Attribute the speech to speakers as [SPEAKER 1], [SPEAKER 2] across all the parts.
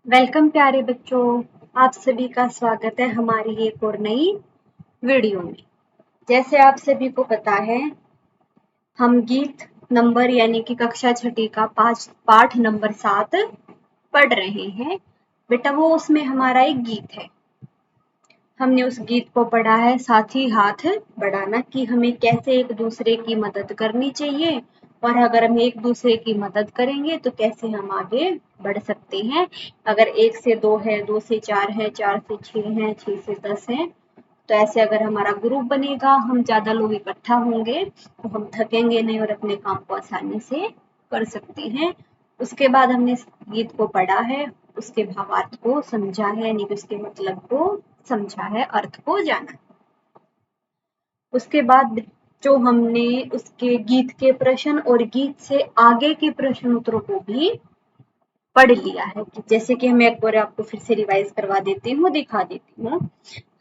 [SPEAKER 1] Welcome प्यारे बच्चों। आप सभी का स्वागत है हमारी एक और नई वीडियो में। जैसे आप सभी को पता है, हम गीत नंबर यानी कि कक्षा छठी का पाठ नंबर 7 पढ़ रहे हैं। बेटा वो उसमें हमारा एक गीत है, हमने उस गीत को पढ़ा है साथ ही हाथ बढ़ाना, कि हमें कैसे एक दूसरे की मदद करनी चाहिए और अगर हम एक दूसरे की मदद करेंगे तो कैसे हम आगे बढ़ सकते हैं। अगर 1 से 2 है, 2 से 4 है, 4 से 6 है, 6 से 10 है, तो ऐसे अगर हमारा ग्रुप बनेगा, हम ज्यादा लोग इकट्ठा होंगे तो हम थकेंगे नहीं और अपने काम को आसानी से कर सकते हैं। उसके बाद हमने इस गीत को पढ़ा है, उसके भावार्थ को समझा है, यानी कि उसके मतलब को समझा है, अर्थ को जाना। उसके बाद जो हमने उसके गीत के प्रश्न और गीत से आगे के प्रश्न उत्तरों को भी पढ़ लिया है। कि जैसे कि मैं एक बार आपको फिर से रिवाइज करवा देती हूँ, दिखा देती हूँ।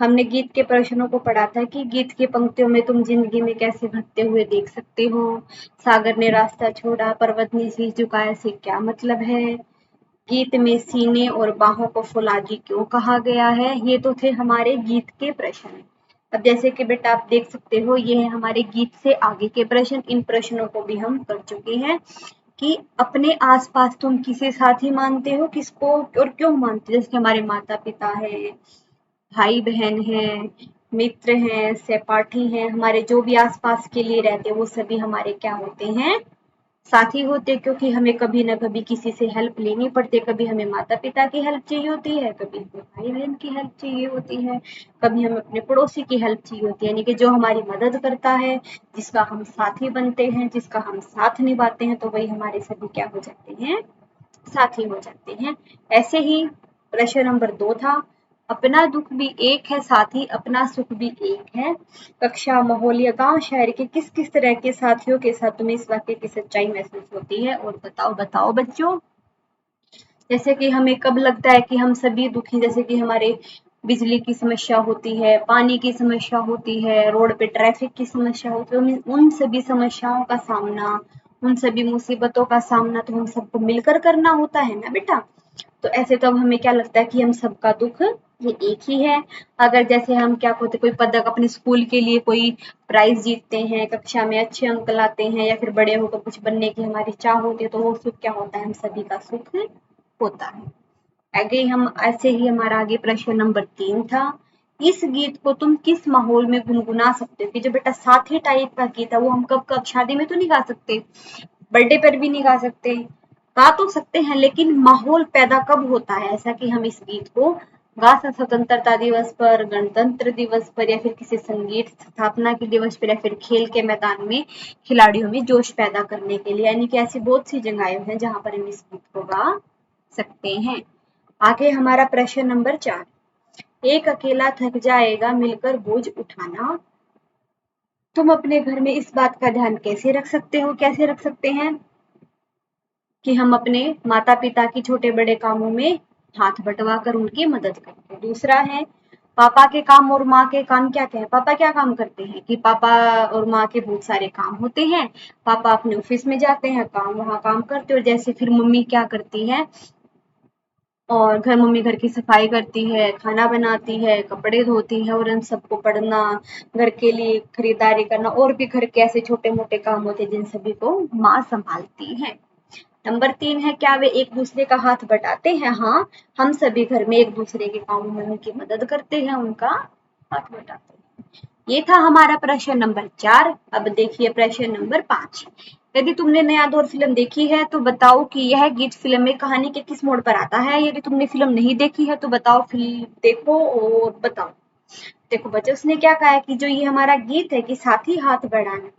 [SPEAKER 1] हमने गीत के प्रश्नों को पढ़ा था कि गीत की पंक्तियों में तुम जिंदगी में कैसे भटकते हुए देख सकते हो। सागर ने रास्ता छोड़ा, पर्वत ने शीश झुकाया से क्या मतलब है। गीत में सीने और बाहों को फुलादी क्यों कहा गया है। ये तो थे हमारे गीत के प्रश्न। अब जैसे कि बेटा आप देख सकते हो, ये है हमारे गीत से आगे के प्रश्न। इन प्रश्नों को भी हम कर चुके हैं कि अपने आसपास तुम किसे साथी मानते हो, किसको और क्यों मानते हो। जैसे हमारे माता पिता है, भाई बहन है, मित्र हैं, सहपाठी हैं, हमारे जो भी आसपास के लिए रहते हैं वो सभी हमारे क्या होते हैं, साथी होते। क्योंकि हमें कभी ना कभी किसी से हेल्प लेनी पड़ती है। कभी हमें माता पिता की हेल्प चाहिए होती है, कभी हमें भाई बहन की हेल्प चाहिए होती है, कभी हमें अपने पड़ोसी की हेल्प चाहिए होती है। यानी कि जो हमारी मदद करता है, जिसका हम साथी बनते हैं, जिसका हम साथ निभाते हैं, तो वही हमारे सभी क्या हो जाते हैं, साथी हो जाते हैं। ऐसे ही प्रश्न नंबर 2 था, अपना दुख भी एक है साथी, अपना सुख भी एक है। कक्षा, माहौल या गांव शहर के किस किस तरह के साथियों के साथ तुम्हें इस वाक्य की सच्चाई महसूस होती है, और बताओ बताओ बच्चों। जैसे कि हमें कब लगता है कि हम सभी दुखी, जैसे कि हमारे बिजली की समस्या होती है, पानी की समस्या होती है, रोड पे ट्रैफिक की समस्या होती है, उन सभी समस्याओं का सामना, उन सभी मुसीबतों का सामना तो हम सबको मिलकर करना होता है ना बेटा। तो ऐसे तो अब हमें क्या लगता है कि हम सबका दुख ये एक ही है। अगर जैसे हम क्या होते, कोई पदक अपने स्कूल के लिए कोई प्राइज जीतते हैं, कक्षा में अच्छे अंक लाते हैं, या फिर बड़े होकर कुछ बनने की हमारी चाह होती है, तो वो सुख क्या होता है, हम सभी का सुख होता है। आगे हम ऐसे ही हमारा आगे प्रश्न नंबर 3 था, इस गीत को तुम किस माहौल में गुनगुना सकते हो। कि जो बेटा साथी टाइप का गीत है वो हम कब कब शादी में तो नहीं गा सकते, बर्थडे पर भी नहीं गा सकते, गा तो सकते हैं, लेकिन माहौल पैदा कब होता है ऐसा कि हम इस गीत को गा सकते। स्वतंत्रता दिवस पर, गणतंत्र दिवस पर, या फिर किसी संगीत स्थापना के दिवस पर, या फिर खेल के मैदान में खिलाड़ियों में जोश पैदा करने के लिए। यानी कि ऐसी बहुत सी जगहें हैं जहां पर हम इस गीत को गा सकते हैं। आगे हमारा प्रश्न नंबर 4, एक अकेला थक जाएगा मिलकर बोझ उठाना। तुम अपने घर में इस बात का ध्यान कैसे रख सकते हो, कैसे रख सकते हैं कि हम अपने माता पिता की छोटे बड़े कामों में हाथ बंटवा कर उनकी मदद करते हैं। दूसरा है, पापा के काम और माँ के काम क्या क्या है। पापा क्या काम करते हैं, कि पापा और माँ के बहुत सारे काम होते हैं। पापा अपने ऑफिस में जाते हैं, काम वहाँ काम करते हैं, और जैसे फिर मम्मी क्या करती है, और मम्मी घर की सफाई करती है, खाना बनाती है, कपड़े धोती है, और इन सबको पढ़ना, घर के लिए खरीदारी करना, और भी घर के ऐसे छोटे मोटे काम होते हैं जिन सभी को माँ संभालती है। नंबर 3 है, क्या वे एक दूसरे का हाथ बटाते हैं। हाँ, हम सभी घर में एक दूसरे के कामों में उनकी मदद करते हैं, उनका हाथ बटाते हैं। ये था हमारा प्रश्न नंबर 4। अब देखिए प्रश्न नंबर 5, यदि तुमने नया दौर फिल्म देखी है तो बताओ कि यह गीत फिल्म में कहानी के किस मोड़ पर आता है। यदि तुमने फिल्म नहीं देखी है तो बताओ, फिल्म देखो और बताओ। देखो बच्चों, उसने क्या कहा है कि जो ये हमारा गीत है कि साथी हाथ बढ़ाना,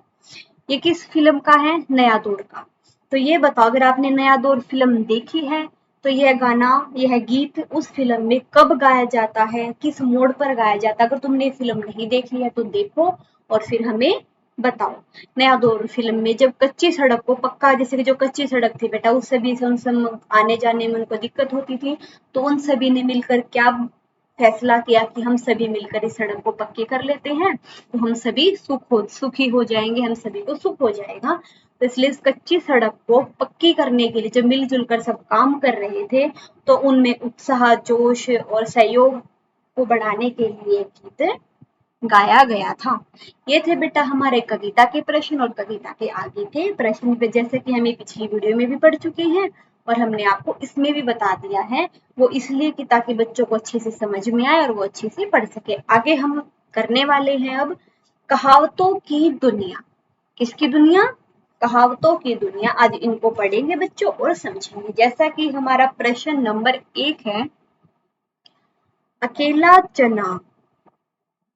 [SPEAKER 1] ये किस फिल्म का है, नया दौर का। तो ये बताओ, अगर आपने नया दौर फिल्म देखी है तो यह गाना, यह गीत उस फिल्म में कब गाया जाता है, किस मोड़ पर गाया जाता है। अगर तुमने फिल्म नहीं देखी है तो देखो और फिर हमें बताओ। नया दौर फिल्म में जब कच्ची सड़क को पक्का, जैसे कि जो कच्ची सड़क थी बेटा, उस सभी से उन आने जाने में उनको दिक्कत होती थी, तो उन सभी ने मिलकर क्या फैसला किया कि हम सभी मिलकर इस सड़क को पक्की कर लेते हैं, तो हम सभी सुखी हो जाएंगे, हम सभी को सुख हो जाएगा। तो इसलिए इस कच्ची सड़क को पक्की करने के लिए जब मिलजुल कर सब काम कर रहे थे तो उनमें उत्साह, जोश और सहयोग को बढ़ाने के लिए गीत गाया गया था। ये थे बेटा हमारे कविता के प्रश्न और कविता के आगे के प्रश्न पे, जैसे कि हमें पिछली वीडियो में भी पढ़ चुके हैं और हमने आपको इसमें भी बता दिया है, वो इसलिए कि ताकि बच्चों को अच्छे से समझ में आए और वो अच्छे से पढ़ सके। आगे हम करने वाले हैं अब कहावतों की दुनिया। किसकी दुनिया? कहावतों की दुनिया। आज इनको पढ़ेंगे बच्चों और समझेंगे। जैसा कि हमारा प्रश्न नंबर 1 है, अकेला चना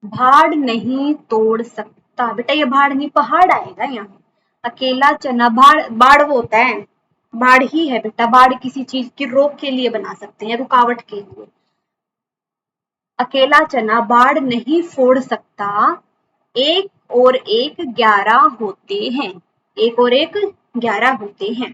[SPEAKER 1] भाड़ नहीं तोड़ सकता। बेटा ये भाड़ नहीं पहाड़ आएगा यहाँ। अकेला चना, बाढ़ वो होता है, बाढ़ ही है बेटा। बाढ़ किसी चीज की रोक के लिए बना सकते हैं, रुकावट के लिए। अकेला चना बाढ़ नहीं फोड़ सकता, एक और एक 11 होते हैं। एक और एक 11 होते हैं।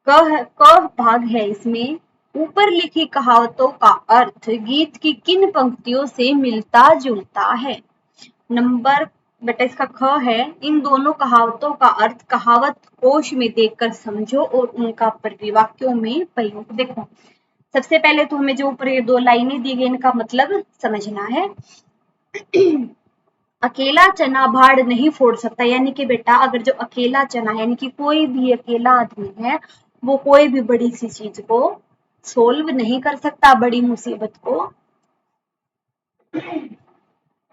[SPEAKER 1] क भाग है इसमें, ऊपर लिखी कहावतों का अर्थ गीत की किन पंक्तियों से मिलता जुलता है? नंबर बेटा इसका ख है, इन दोनों कहावतों का अर्थ कहावत कोश में देखकर समझो और उनका परिवाक्यों में प्रयोग। देखो सबसे पहले तो हमें जो ऊपर ये 2 लाइनें दी गई इनका मतलब समझना है। अकेला चना भाड़ नहीं फोड़ सकता, यानी कि बेटा अगर जो अकेला चना यानी कि कोई भी अकेला आदमी है वो कोई भी बड़ी सी चीज को सोल्व नहीं कर सकता, बड़ी मुसीबत को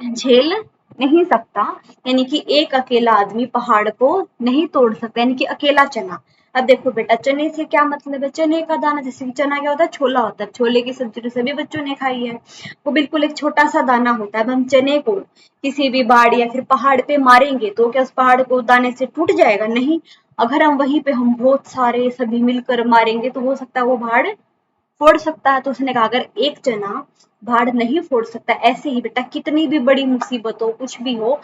[SPEAKER 1] झेल नहीं सकता। यानी कि एक अकेला आदमी पहाड़ को नहीं तोड़ सकता, यानी कि अकेला चना। अब देखो बेटा चने से क्या मतलब है? चने का दाना, जैसे कि चना क्या होता है? छोला होता है। छोले की सब्जी तो सभी बच्चों ने खाई है। वो बिल्कुल एक छोटा सा दाना होता है। अब हम चने को किसी भी बाढ़ या फिर पहाड़ पे मारेंगे तो क्या उस पहाड़ को दाने से टूट जाएगा? नहीं। अगर हम वहीं पे हम बहुत सारे सभी मिलकर मारेंगे तो हो सकता है वो पहाड़ फोड़ सकता है। तो उसने कहा अगर एक चना भाड़ नहीं फोड़ सकता, ऐसे ही बेटा कितनी भी बड़ी मुसीबत हो, कुछ भी हो,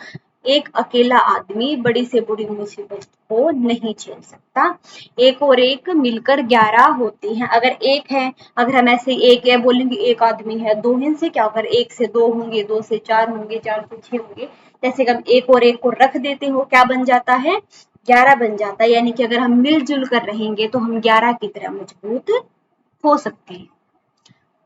[SPEAKER 1] एक अकेला आदमी बड़ी से बड़ी मुसीबत को नहीं झेल सकता। एक और एक मिलकर 11 होती हैं। अगर एक है, अगर हम ऐसे एक है बोलेंगे एक आदमी है, दो इनसे क्या होगा? एक से 2 होंगे, 2 से 4 होंगे, 4 से 6 होंगे। जैसे कि हम एक और एक को रख देते हो, क्या बन जाता है? 11 बन जाता है। यानी कि अगर हम मिलजुल कर रहेंगे तो हम 11 की तरह मजबूत हो सकते हैं।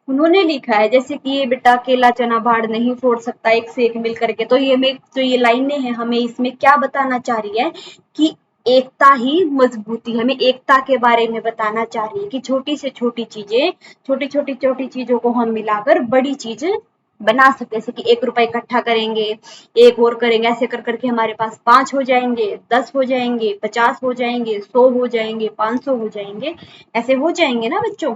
[SPEAKER 1] उन्होंने लिखा है जैसे कि ये बेटा अकेला चना भाड़ नहीं फोड़ सकता, एक से एक मिल करके। तो ये में जो ये लाइनें हैं हमें इसमें क्या बताना चाह रही है कि एकता ही मजबूती, हमें एकता के बारे में बताना चाह रही है कि छोटी से छोटी चीजें, छोटी चीजों को हम मिलाकर बड़ी चीज बना सकते हैं। जैसे कि 1 रुपया इकट्ठा करेंगे, एक और करेंगे, ऐसे कर करके हमारे पास 5 हो जाएंगे, 10 हो जाएंगे, 50 हो जाएंगे, 100 हो जाएंगे, 500 हो जाएंगे, ऐसे हो जाएंगे ना बच्चों।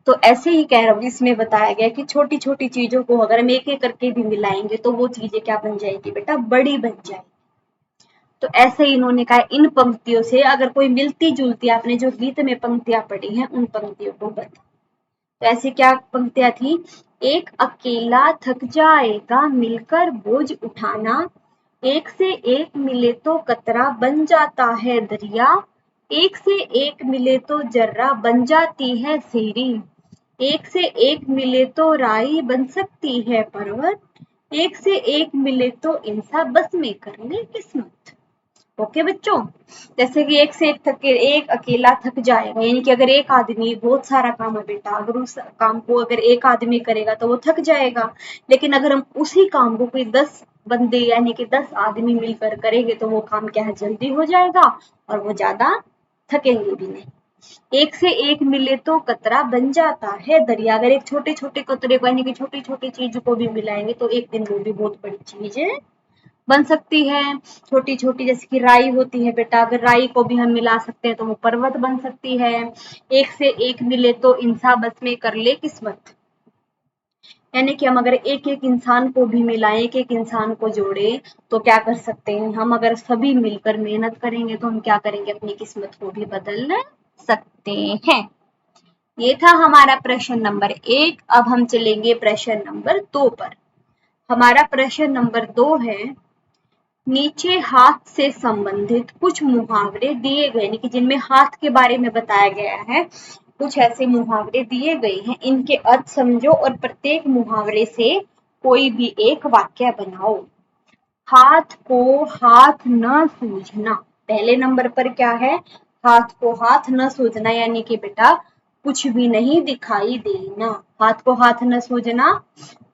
[SPEAKER 1] तो ऐसे ही कह रहा हूँ, इसमें बताया गया कि छोटी छोटी चीजों को अगर हम एक एक करके भी मिलाएंगे तो वो चीजें क्या बन जाएगी बेटा? बड़ी बन जाएगी। तो ऐसे ही इन्होंने कहा इन पंक्तियों से अगर कोई मिलती जुलती, आपने जो गीत में पंक्तियां पढ़ी हैं उन पंक्तियों को बता। तो ऐसे क्या पंक्तियां थी? एक अकेला थक जाएगा मिलकर बोझ उठाना, एक से एक मिले तो कतरा बन जाता है दरिया, एक से एक मिले तो जर्रा बन जाती है सीढ़ी, एक से एक मिले तो राई बन सकती है पर्वत, एक से एक मिले तो इंसान बस में कर ले किस्मत। ओके बच्चों, जैसे कि एक से एक अकेला थक जाएगा, यानी कि अगर एक आदमी, बहुत सारा काम है बेटा, अगर उस काम को अगर एक आदमी करेगा तो वो थक जाएगा। लेकिन अगर हम उसी काम को कोई 10 बंदे यानी कि 10 आदमी मिलकर करेंगे तो वो काम क्या है? जल्दी हो जाएगा और वो ज्यादा थकेंगे भी नहीं। एक से एक मिले तो कतरा बन जाता है दरिया, अगर एक छोटे छोटे कतरे को यानी कि छोटी छोटी चीज को भी मिलाएंगे तो एक दिन वो भी बहुत बड़ी चीज बन सकती है। छोटी छोटी जैसे कि राई होती है बेटा, अगर राई को भी हम मिला सकते हैं तो वो पर्वत बन सकती है। एक से एक मिले तो इंसान बस में कर ले किस्मत, यानी कि हम अगर एक एक इंसान को भी मिलाएं, एक एक इंसान को जोड़े तो क्या कर सकते हैं हम? अगर सभी मिलकर मेहनत करेंगे तो हम क्या करेंगे? अपनी किस्मत को भी बदल सकते हैं। ये था हमारा प्रश्न नंबर 1। अब हम चलेंगे प्रश्न नंबर 2 पर। हमारा प्रश्न नंबर 2 है, नीचे हाथ से संबंधित कुछ मुहावरे दिए गए, यानी कि जिनमें हाथ के बारे में बताया गया है, कुछ ऐसे मुहावरे दिए गए हैं, इनके अर्थ समझो और प्रत्येक मुहावरे से कोई भी एक वाक्य बनाओ। हाथ को हाथ न सूझना, पहले नंबर पर क्या है, हाथ को हाथ न सूझना, यानी कि बेटा कुछ भी नहीं दिखाई देना। हाथ को हाथ न सूझना,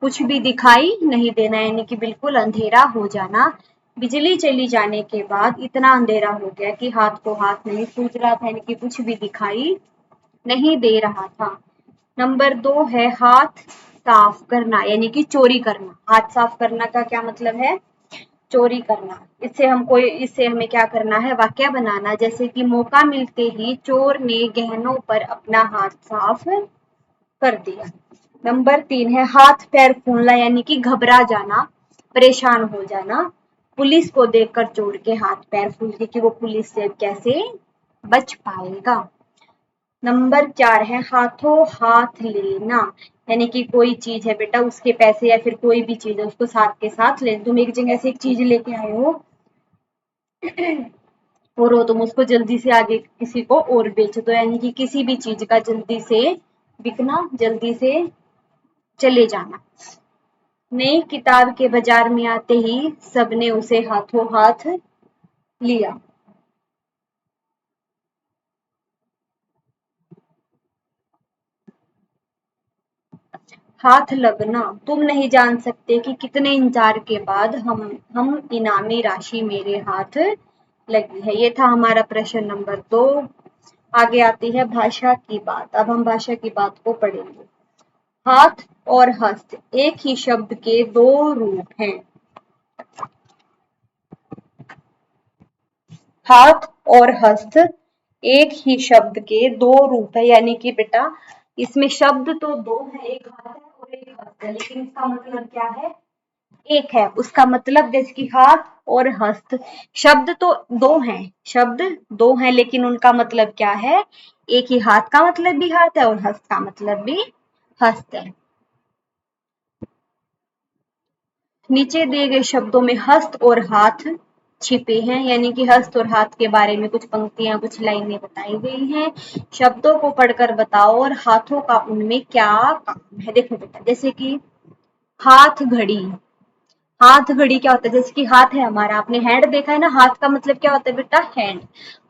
[SPEAKER 1] कुछ भी दिखाई नहीं देना, यानी कि बिल्कुल अंधेरा हो जाना। बिजली चली जाने के बाद इतना अंधेरा हो गया कि हाथ को हाथ नहीं सूझ रहा था, यानी कि कुछ भी दिखाई नहीं दे रहा था। नंबर 2 है हाथ साफ करना, यानी कि चोरी करना। हाथ साफ करना का क्या मतलब है, चोरी करना। इससे हमें क्या करना है, वाक्य बनाना, जैसे कि मौका मिलते ही चोर ने गहनों पर अपना हाथ साफ कर दिया। नंबर 3 है हाथ पैर फूलना, यानी कि घबरा जाना, परेशान हो जाना। पुलिस को देखकर चोर के हाथ पैर फूल गए कि वो पुलिस से कैसे बच पाएगा। नंबर 4 है हाथों हाथ लेना, यानी कि कोई चीज है बेटा, उसके पैसे या फिर कोई भी चीज है, उसको साथ के साथ ले। तुम एक जगह से एक चीज लेके आए हो और वो तुम उसको जल्दी से आगे किसी को और बेच दो, यानी कि किसी भी चीज का जल्दी से बिकना, जल्दी से चले जाना। नई किताब के बाजार में आते ही सबने उसे हाथों हाथ लिया। हाथ लगना, तुम नहीं जान सकते कि कितने इंतजार के बाद हम इनामी राशि मेरे हाथ लगी है। ये था हमारा प्रश्न नंबर 2। आगे आती है भाषा की बात। अब हम भाषा की बात को पढ़ेंगे। हाथ और हस्त एक ही शब्द के दो रूप हैं। हाथ और हस्त एक ही शब्द के दो रूप है, यानी कि बेटा इसमें शब्द तो दो है, एक हाथ है और एक हस्त है, लेकिन इसका मतलब क्या है, एक है। उसका मतलब जैसे कि हाथ और हस्त, शब्द तो दो हैं, शब्द दो हैं, लेकिन उनका मतलब क्या है, एक ही। हाथ का मतलब भी हाथ है और हस्त का मतलब भी हस्त है। नीचे दिए गए शब्दों में हस्त और हाथ छिपे हैं, यानी कि हस्त और हाथ के बारे में कुछ पंक्तियां, कुछ लाइनें बताई गई हैं। शब्दों को पढ़कर बताओ और हाथों का उनमें क्या काम है। देखो बेटा, जैसे कि हाथ घड़ी। हाथ घड़ी क्या होता है, जैसे कि हाथ है हमारा, आपने हैंड देखा है ना, हाथ का मतलब क्या होता है बेटा, हैंड।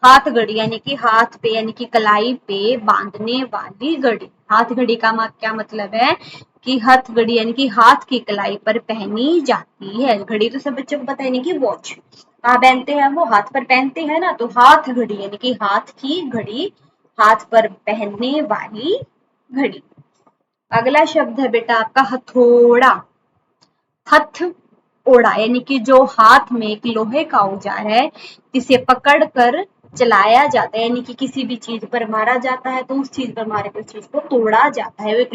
[SPEAKER 1] हाथ घड़ी यानी कि हाथ पे, यानी कि कलाई पे बांधने वाली घड़ी। हाथ घड़ी का क्या मतलब है कि हाथ घड़ी यानी कि हाथ की कलाई पर पहनी जाती है। घड़ी तो सब बच्चों को पता है, नहीं कि वॉच कहाँ पहनते हैं, वो हाथ पर पहनते हैं ना। तो हाथ घड़ी यानी कि हाथ की घड़ी, हाथ पर पहनने वाली घड़ी। अगला शब्द है बेटा आपका हथौड़ा। हथ ओड़ा यानी कि जो हाथ में एक लोहे का औजार है, जिसे पकड़ कर चलाया जाता है, यानी कि किसी भी चीज पर मारा जाता है तो उस चीज पर मारे तो चीज को तोड़ा जाता है। वो एक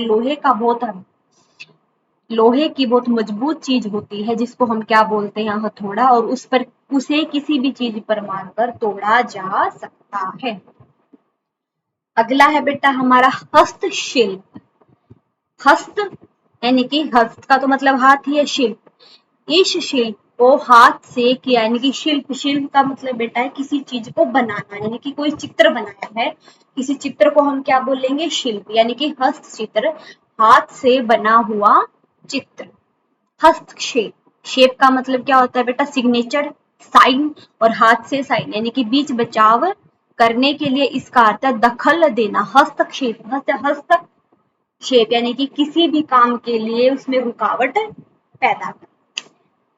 [SPEAKER 1] लोहे की बहुत मजबूत चीज होती है, जिसको हम क्या बोलते हैं, हथौड़ा। और उसे किसी भी चीज पर मारकर तोड़ा जा सकता है। अगला है बेटा हमारा हस्तशिल्प। हस्त यानी कि हस्त का तो मतलब हाथ ही है, शिल्प, इस शिल्प को हाथ से किया, यानी कि शिल्प, शिल्प का मतलब बेटा है किसी चीज को बनाना, यानी कि कोई चित्र बनाया है, किसी चित्र को हम क्या बोलेंगे, शिल्प, यानी कि हस्त चित्र, हाथ से बना हुआ चित्र। हस्तक्षेप, शेप का मतलब क्या होता है बेटा, सिग्नेचर, साइन, और हाथ से साइन, यानी कि बीच बचाव करने के लिए इसका अर्थ है दखल देना। हस्तक्षेप, हस्तक्षेप यानी कि किसी भी काम के लिए उसमें रुकावट पैदा कर।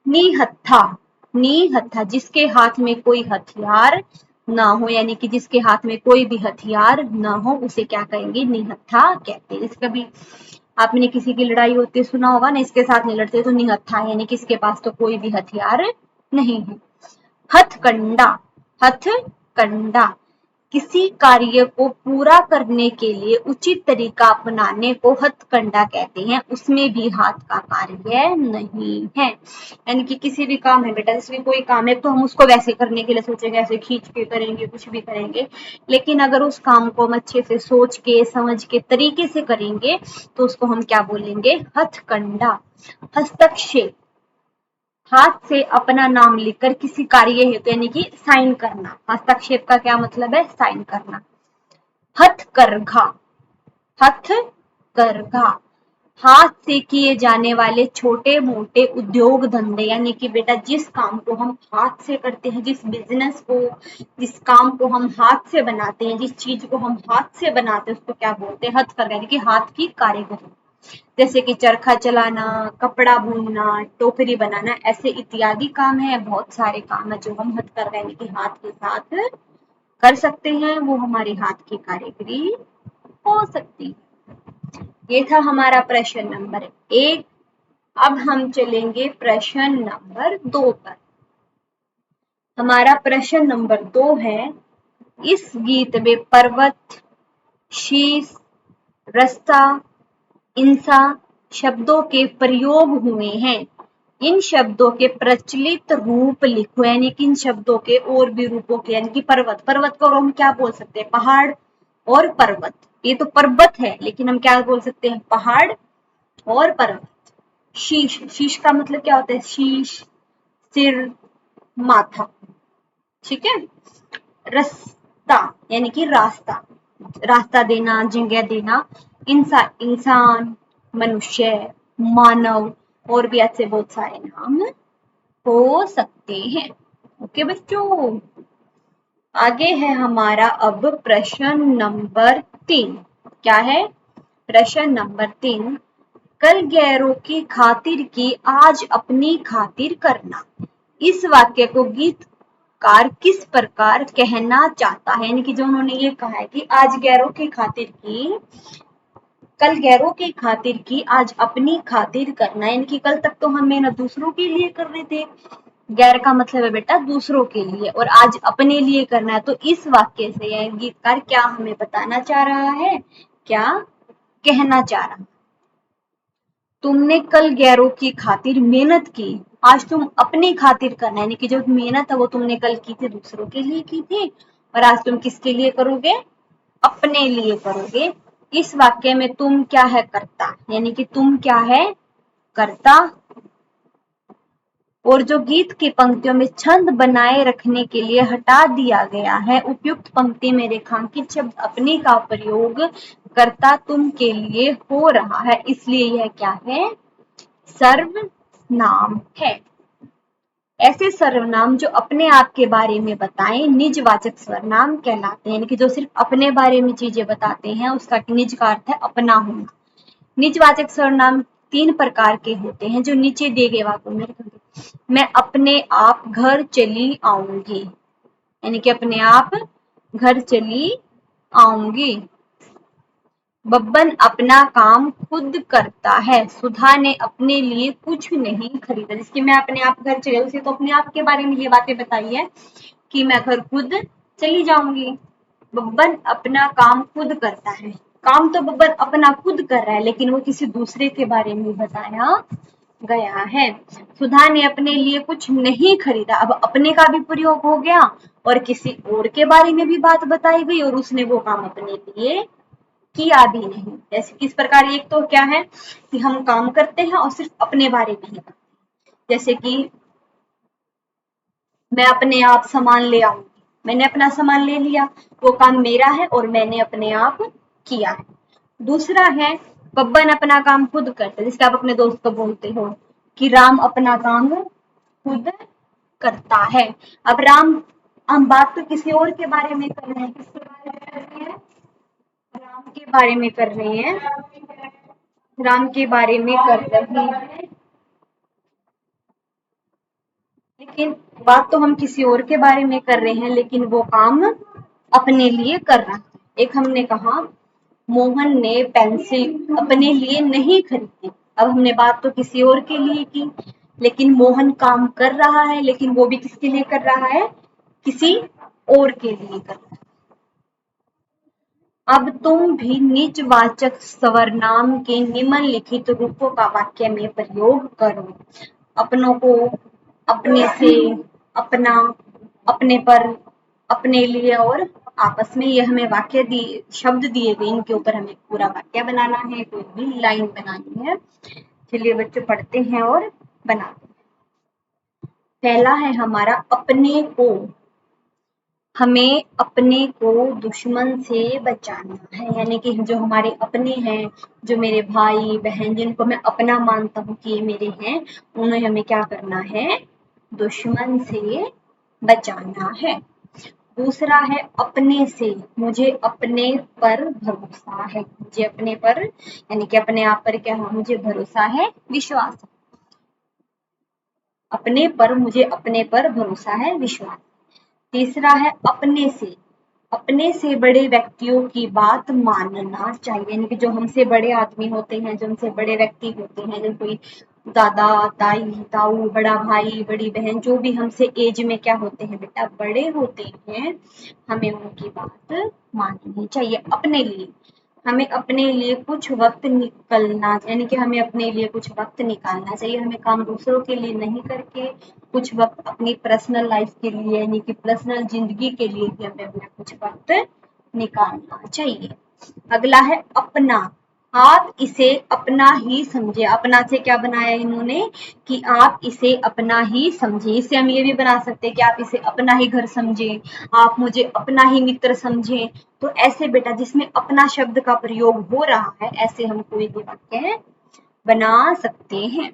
[SPEAKER 1] निहत्था, निहत्था जिसके हाथ में कोई हथियार ना हो, यानी कि जिसके हाथ में कोई भी हथियार ना हो, उसे क्या कहेंगे, निहत्था कहते हैं। जैसे कभी आपने किसी की लड़ाई होती सुना होगा ना, इसके साथ नहीं लड़ते तो निहत्था, यानी कि इसके पास तो कोई भी हथियार नहीं है। हथकंडा, हथकंडा किसी कार्य को पूरा करने के लिए उचित तरीका अपनाने को हथकंडा कहते हैं, उसमें भी हाथ का कार्य नहीं है। यानी कि किसी भी काम है बेटा, जैसे कोई काम है तो हम उसको वैसे करने के लिए सोचेंगे, ऐसे खींच के करेंगे, कुछ भी करेंगे, लेकिन अगर उस काम को हम अच्छे से सोच के समझ के तरीके से करेंगे तो उसको हम क्या बोलेंगे, हथकंडा। हस्तक्षेप, हाथ से अपना नाम लिखकर किसी कार्य हेतु, यानी कि साइन करना। हस्तक्षेप का क्या मतलब है, साइन करना। हथकरघा, हथकरघा हाथ से किए जाने वाले छोटे मोटे उद्योग धंधे, यानी कि बेटा जिस काम को हम हाथ से करते हैं, जिस बिजनेस को, जिस काम को हम हाथ से बनाते हैं, जिस चीज को हम हाथ से बनाते हैं, उसको क्या बोलते हैं? हथकरघा, यानी कि हाथ की कारीगरी। जैसे कि चरखा चलाना, कपड़ा बुनना, टोकरी बनाना, ऐसे इत्यादि काम है, बहुत सारे काम है जो हम हथकरघा यानी कि हाथ के साथ कर सकते हैं, वो हमारे हाथ की कारीगरी हो सकती है। ये था हमारा प्रश्न नंबर 1। अब हम चलेंगे प्रश्न नंबर 2 पर। हमारा प्रश्न नंबर 2 है, इस गीत में पर्वत, शीश, रास्ता, इंसा शब्दों के प्रयोग हुए हैं। इन शब्दों के प्रचलित रूप लिखो, यानी कि इन शब्दों के और भी रूपों के, यानी कि पर्वत, पर्वत को हम क्या बोल सकते हैं? पहाड़ और पर्वत। ये तो पर्वत है, लेकिन हम क्या बोल सकते हैं? पहाड़ और पर्वत। शीश, शीश का मतलब क्या होता है? शीश, सिर, माथा। ठीक है। रास्ता यानी कि रास्ता, रास्ता देना, जगह देना। इंसान, मनुष्य, मानव, और भी ऐसे बहुत सारे नाम हो सकते हैं। ओके बच्चों, आगे है हमारा अब प्रश्न नंबर 3। क्या है? प्रश्न नंबर 3, कल गैरों की खातिर की, आज अपनी खातिर करना। इस वाक्य को गीतकार किस प्रकार कहना चाहता है? यानी कि जो उन्होंने ये कहा है कि आज गैरों की खातिर की, कल गैरों की खातिर की, आज अपनी खातिर करना, यानी कि कल तक तो हम मेहनत दूसरों के लिए कर रहे थे, गैर का मतलब है बेटा दूसरों के लिए, और आज अपने लिए करना है। तो इस वाक्य से यह गीतकार क्या हमें बताना चाह रहा है, क्या कहना चाह रहा है? तुमने कल गैरों की खातिर मेहनत की, आज तुम अपनी खातिर करना, यानी कि जो मेहनत है वो तुमने कल की थी दूसरों के लिए की थी, और आज तुम किसके लिए करोगे? अपने लिए करोगे। इस वाक्य में तुम क्या है? कर्ता, यानी कि तुम क्या है? कर्ता। और जो गीत की पंक्तियों में छंद बनाए रखने के लिए हटा दिया गया है, उपयुक्त पंक्ति में रेखांकित शब्द अपनी का प्रयोग कर्ता तुम के लिए हो रहा है, इसलिए यह क्या है? सर्वनाम है। ऐसे सर्वनाम जो अपने आप के बारे में बताएं निजवाचक सर्वनाम कहलाते हैं, यानी कि जो सिर्फ अपने बारे में चीजें बताते हैं, उसका निज का अर्थ है अपना होना। निजवाचक सर्वनाम 3 प्रकार के होते हैं, जो नीचे दिए गए वाक्यों में। मैं अपने आप घर चली आऊंगी, यानी कि अपने आप घर चली आऊंगी। बब्बन अपना काम खुद करता है, सुधा ने अपने लिए कुछ नहीं खरीदा। जिसकी मैं अपने आप घर चली, उसे तो अपने आप के बारे में ये बातें बताई है कि मैं घर खुद चली जाऊंगी। बब्बन अपना काम खुद करता है, काम तो बब्बन अपना खुद कर रहा है, लेकिन वो किसी दूसरे के बारे में बताया गया है। सुधा ने अपने लिए कुछ नहीं खरीदा, अब अपने का भी प्रयोग हो गया और किसी और के बारे में भी बात बताई गई, और उसने वो काम अपने लिए किया भी नहीं। जैसे किस प्रकार? एक तो क्या है कि हम काम करते हैं और सिर्फ अपने बारे में ही करते हैं, जैसे कि मैं अपने आप सामान ले आऊंगी, मैंने अपना सामान ले लिया, वो काम मेरा है और मैंने अपने आप किया है। दूसरा है बब्बन अपना काम खुद करते, जिसके आप अपने दोस्त को बोलते हो कि राम अपना काम खुद करता है। अब राम, हम बात तो किसी और के बारे में कर रहे हैं, किसके बारे में कर रहे हैं? राम के बारे में कर रहे हैं, राम के बारे में कर रहे हैं, लेकिन बात तो हम किसी और के बारे में कर रहे हैं, लेकिन वो काम अपने लिए कर रहा है। एक हमने कहा मोहन ने पेंसिल अपने लिए नहीं खरीदी, अब हमने बात तो किसी और के लिए की, लेकिन मोहन काम कर रहा है, लेकिन वो भी किसके लिए कर रहा है? किसी और के लिए कर रहा है। अब तुम भी निजवाचक सर्वनाम के निम्नलिखित रूपों का वाक्य में प्रयोग करो। अपनों को, अपने से, अपना, अपने पर, अपने लिए और आपस में। ये हमें वाक्य दिए, शब्द दिए गए, इनके ऊपर हमें पूरा वाक्य बनाना है, कोई भी लाइन बनानी है। चलिए बच्चों पढ़ते हैं और बनाते हैं। पहला है हमारा अपने को। हमें अपने को दुश्मन से बचाना है, यानी कि जो हमारे अपने हैं, जो मेरे भाई बहन जिनको मैं अपना मानता हूँ कि ये मेरे हैं, उन्हें हमें क्या करना है, दुश्मन से बचाना है। दूसरा है अपने से, मुझे अपने पर भरोसा है, मुझे अपने पर यानी कि अपने आप पर क्या है, मुझे भरोसा है, विश्वास है। अपने पर, मुझे अपने पर भरोसा है, विश्वास। तीसरा है अपने से बड़े व्यक्तियों की बात मानना चाहिए, यानी कि जो हमसे बड़े आदमी होते हैं, जो हमसे बड़े व्यक्ति होते हैं, जो कोई दादा ताई ताऊ बड़ा भाई बड़ी बहन जो भी हमसे एज में क्या होते हैं बेटा, बड़े होते हैं, हमें उनकी बात माननी चाहिए। अपने लिए हमें अपने लिए कुछ वक्त निकलना, यानी कि हमें अपने लिए कुछ वक्त निकालना चाहिए। हमें काम दूसरों के लिए नहीं करके कुछ वक्त अपनी पर्सनल लाइफ के लिए, यानी कि पर्सनल जिंदगी के लिए भी हमें अपना कुछ वक्त निकालना चाहिए। अगला है अपना, आप इसे अपना ही समझे। अपना से क्या बनाया इन्होंने कि आप इसे अपना ही समझे। इससे हम ये भी बना सकते हैं कि आप इसे अपना ही घर समझे, आप मुझे अपना ही मित्र समझे। तो ऐसे बेटा जिसमें अपना शब्द का प्रयोग हो रहा है, ऐसे हम कोई भी वाक्य बना सकते हैं।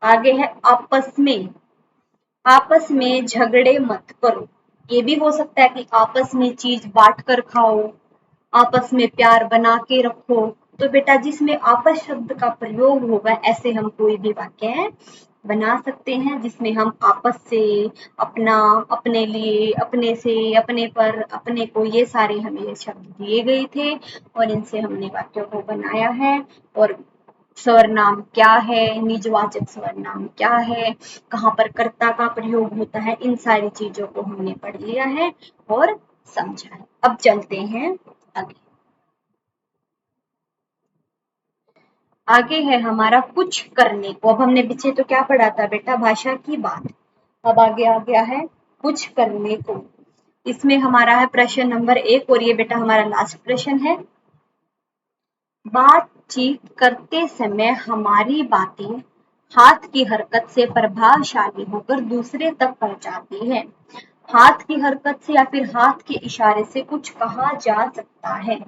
[SPEAKER 1] आगे है आपस में झगड़े मत करो। ये भी हो सकता है कि आपस में चीज बांट कर खाओ, आपस में प्यार बना के रखो। तो बेटा जिसमें आपस शब्द का प्रयोग होगा, ऐसे हम कोई भी वाक्य बना सकते हैं जिसमें हम आपस से, अपना, अपने लिए, अपने से, अपने पर, अपने को, ये सारे हमें शब्द दिए गए थे और इनसे हमने वाक्यों को बनाया है। और सर्वनाम क्या है, निजवाचक सर्वनाम क्या है, कहाँ पर कर्ता का प्रयोग होता है, इन सारी चीजों को हमने पढ़ लिया है और समझा है। अब चलते हैं आगे। आगे है हमारा कुछ करने को। अब हमने पीछे तो क्या पढ़ा था बेटा, भाषा की बात। अब आगे आ गया है कुछ करने को। इसमें हमारा है प्रश्न नंबर 1 और ये बेटा हमारा लास्ट प्रश्न है। बातचीत करते समय हमारी बातें हाथ की हरकत से प्रभावशाली होकर दूसरे तक पहुंचाती है। हाथ की हरकत से या फिर हाथ के इशारे से कुछ कहा जा सकता है।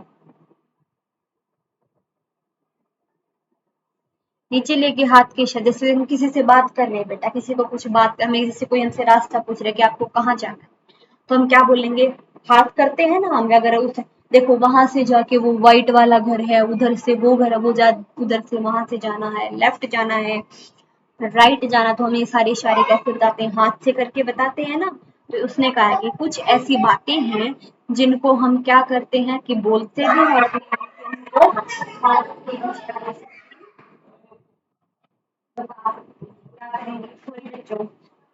[SPEAKER 1] नीचे लेके हाथ के इशारे, जैसे हम किसी से बात कर रहे हैं बेटा, किसी को कुछ बात, हमें जैसे कोई हमसे रास्ता पूछ रहे कि आपको कहाँ जाना है, तो हम क्या बोलेंगे, हाथ करते हैं ना हम। अगर उस देखो वहां से जाके वो व्हाइट वाला घर है, उधर से वो घर है, वो जा उधर से वहां से जाना है, लेफ्ट जाना है, राइट जाना, तो हम ये सारे इशारे कैसे बताते हैं, हाथ से करके बताते हैं ना। तो उसने कहा है कि कुछ ऐसी बातें हैं जिनको हम क्या करते हैं कि बोलते हैं और अपने हाथ के इशारे से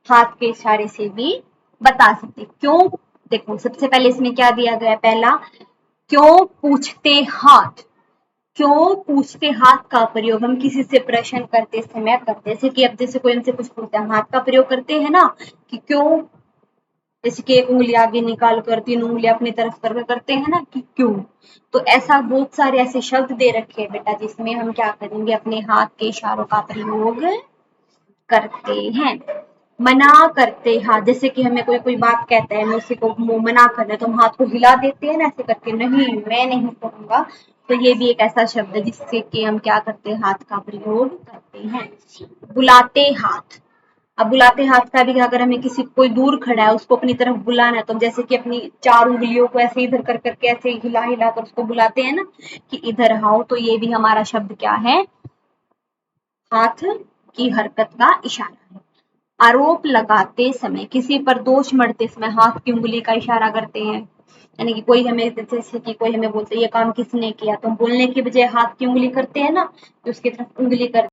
[SPEAKER 1] हाथ के इशारे से भी बता सकते। क्यों, देखो सबसे पहले इसमें क्या दिया गया है, पहला क्यों पूछते हाथ। क्यों पूछते हाथ का प्रयोग हम किसी से प्रश्न करते समय करते हैं। जैसे कि अब जैसे कोई हमसे कुछ पूछता है, हाथ का प्रयोग करते हैं ना कि क्यों, जैसे कि एक उंगली आगे निकाल कर 3 उंगलियां अपनी तरफ करके करते हैं ना कि क्यों। तो ऐसा बहुत सारे ऐसे शब्द दे रखे हैं बेटा जिसमें हम क्या करेंगे, अपने हाथ के इशारों का प्रयोग करते हैं। मना करते हाथ, जैसे कि हमें कोई कोई बात कहता है, मैं उसी को मना कर रहे तो हम हाथ को हिला देते हैं ना ऐसे करके, नहीं मैं नहीं करूंगा। तो ये भी एक ऐसा शब्द है जिससे कि हम क्या करते हैं, हाथ का प्रयोग करते हैं। बुलाते हाथ। अब बुलाते हाथ का भी, अगर हमें किसी कोई दूर खड़ा है उसको अपनी तरफ बुलाना है, तो जैसे कि अपनी 4 उंगलियों को ऐसे इधर कर करके ऐसे हिला हिला कर उसको बुलाते हैं ना कि इधर आओ। तो ये भी हमारा शब्द क्या है, हाथ की हरकत का इशारा है। आरोप लगाते समय, किसी पर दोष मढ़ते समय हाथ की उंगली का इशारा करते हैं। यानी कि कोई हमें, जैसे कि कोई हमें बोलते ये काम किसने किया, तो हम बोलने की बजाय हाथ की उंगली करते हैं ना, तो उसकी तरफ उंगली करते